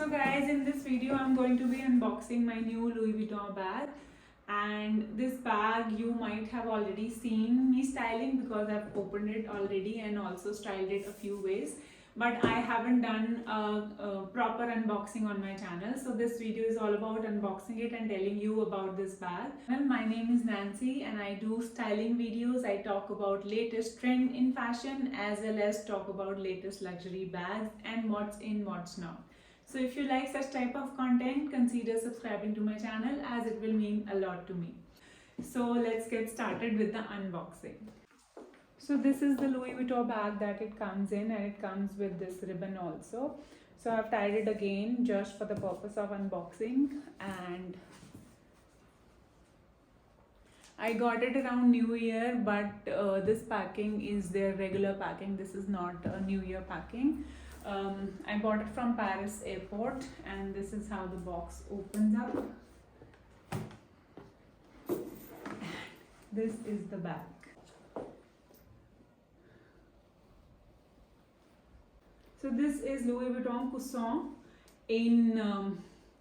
So guys, in this video I'm going to be unboxing my new Louis Vuitton bag, and this bag you might have already seen me styling because I've opened it already and also styled it a few ways, but I haven't done a proper unboxing on my channel. So this video is all about unboxing it and telling you about this bag. Well, my name is Nancy and I do styling videos. I talk about latest trend in fashion as well as talk about latest luxury bags and what's in, what's not. So if you like such type of content, consider subscribing to my channel as it will mean a lot to me. So let's get started with the unboxing. So this is the Louis Vuitton bag that it comes in, and it comes with this ribbon also. So I've tied it again just for the purpose of unboxing, and I got it around New Year, but this packing is their regular packing. This is not a New Year packing. I bought it from Paris airport, and this is how the box opens up. This is the back. So this is Louis Vuitton Cousson in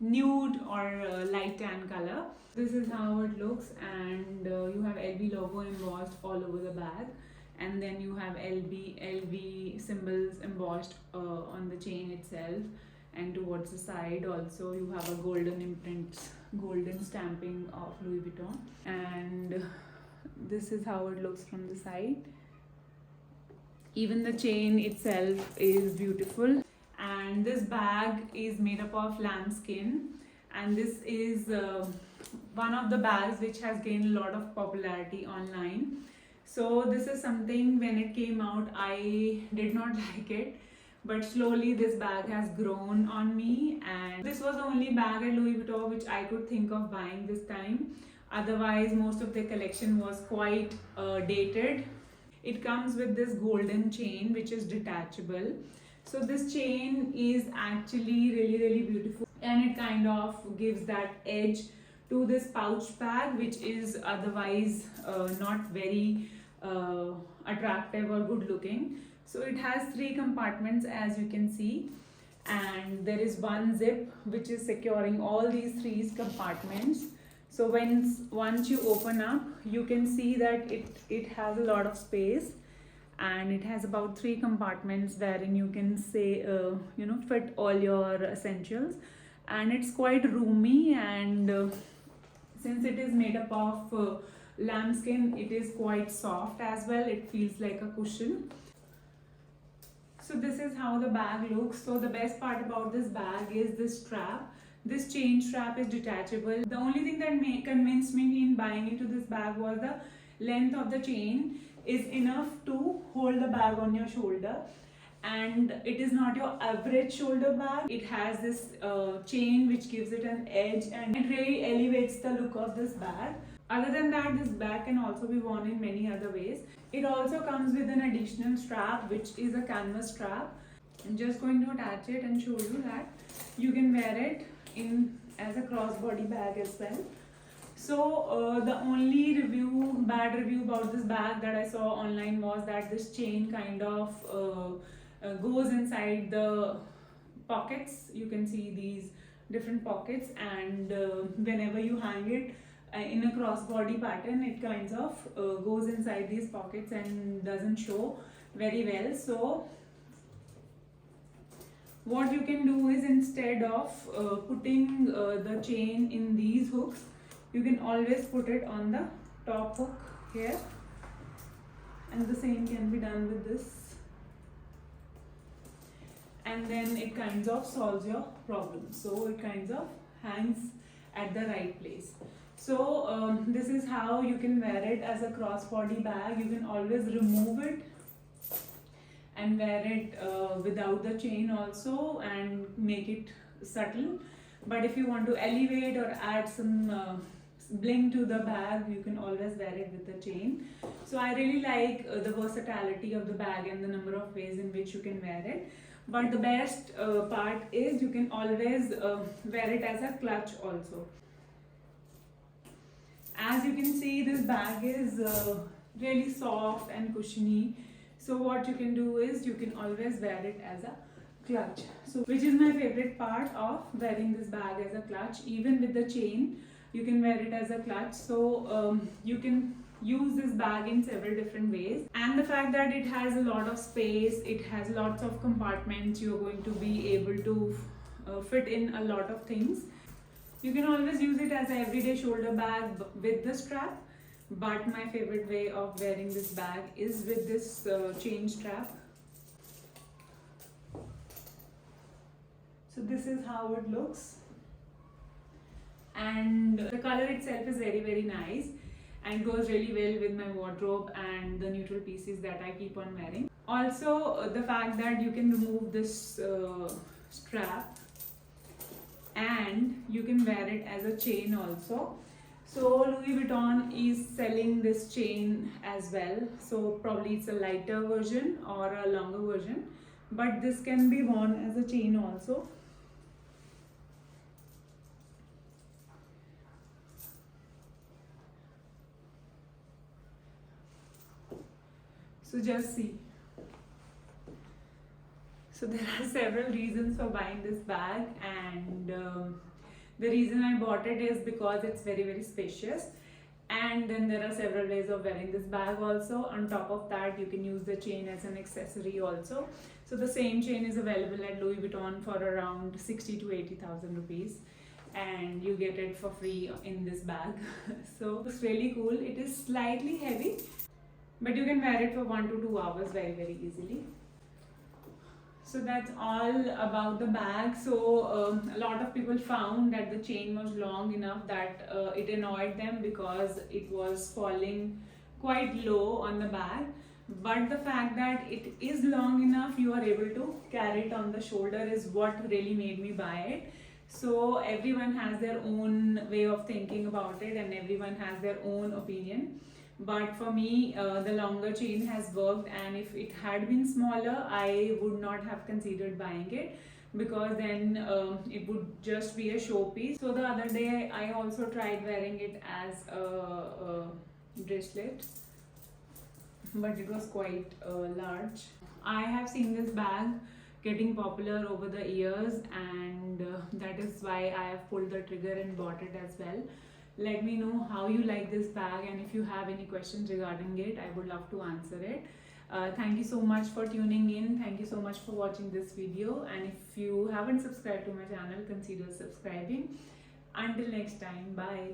nude or light tan color. This is how it looks, and you have LV logo embossed all over the bag, and then you have LV symbols embossed on the chain itself, and towards the side also you have a golden imprint, golden stamping of Louis Vuitton, and this is how it looks from the side. Even the chain itself is beautiful, and this bag is made up of lambskin, and this is one of the bags which has gained a lot of popularity online. So this is something, when it came out I did not like it, but slowly this bag has grown on me, and this was the only bag at Louis Vuitton which I could think of buying this time. Otherwise most of the collection was quite dated. It comes with this golden chain which is detachable. So this chain is actually really beautiful, and it kind of gives that edge to this pouch bag which is otherwise not very attractive or good looking. So it has 3 compartments, as you can see, and there is one zip which is securing all these 3 compartments. So once you open up, you can see that it has a lot of space, and it has about 3 compartments wherein you can say fit all your essentials, and it's quite roomy, and since it is made up of lambskin, it is quite soft as well. It feels like a cushion. So this is how the bag looks. So the best part about this bag is this strap. This chain strap is detachable. The only thing that convinced me in buying into this bag was the length of the chain is enough to hold the bag on your shoulder, and it is not your average shoulder bag. It has this chain which gives it an edge, and it really elevates the look of this bag. Other than that, this bag can also be worn in many other ways. It also comes with an additional strap which is a canvas strap. I'm just going to attach it and show you that you can wear it in as a crossbody bag as well. So the only bad review about this bag that I saw online was that this chain kind of goes inside the pockets. You can see these different pockets, and whenever you hang it in a crossbody pattern, it kind of goes inside these pockets and doesn't show very well. So what you can do is, instead of putting the chain in these hooks, you can always put it on the top hook here, and the same can be done with this, and then it kind of solves your problem. So it kind of hangs at the right place. So this is how you can wear it as a crossbody bag. You can always remove it and wear it without the chain also and make it subtle. But if you want to elevate or add some bling to the bag, you can always wear it with the chain. So I really like the versatility of the bag and the number of ways in which you can wear it. But the best part is you can always wear it as a clutch also. As you can see, this bag is really soft and cushiony. So what you can do is you can always wear it as a clutch. So which is my favorite part of wearing this bag as a clutch. Even with the chain, you can wear it as a clutch. So you can use this bag in several different ways, and the fact that it has a lot of space, it has lots of compartments, you're going to be able to fit in a lot of things. You can always use it as an everyday shoulder bag with the strap, but my favorite way of wearing this bag is with this chain strap. So this is how it looks, and the color itself is very nice and goes really well with my wardrobe and the neutral pieces that I keep on wearing. Also, the fact that you can remove this strap and you can wear it as a chain also. So Louis Vuitton is selling this chain as well, so probably it's a lighter version or a longer version, but this can be worn as a chain also. So just see. So there are several reasons for buying this bag, and the reason I bought it is because it's very spacious, and then there are several ways of wearing this bag also. On top of that, you can use the chain as an accessory also. So the same chain is available at Louis Vuitton for around 60 to 80,000 rupees, and you get it for free in this bag. So it's really cool. It is slightly heavy, but you can wear it for 1 to 2 hours very easily. So that's all about the bag. So a lot of people found that the chain was long enough that it annoyed them because it was falling quite low on the bag. But the fact that it is long enough, you are able to carry it on the shoulder, is what really made me buy it. So everyone has their own way of thinking about it, and everyone has their own opinion. But for me, the longer chain has worked, and if it had been smaller, I would not have considered buying it, because then it would just be a showpiece. So the other day I also tried wearing it as a bracelet, but it was quite large. I have seen this bag getting popular over the years, and that is why I have pulled the trigger and bought it as well. Let me know how you like this bag, and if you have any questions regarding it, I would love to answer it. Thank you so much for tuning in. Thank you so much for watching this video, and if you haven't subscribed to my channel, consider subscribing. Until next time, bye.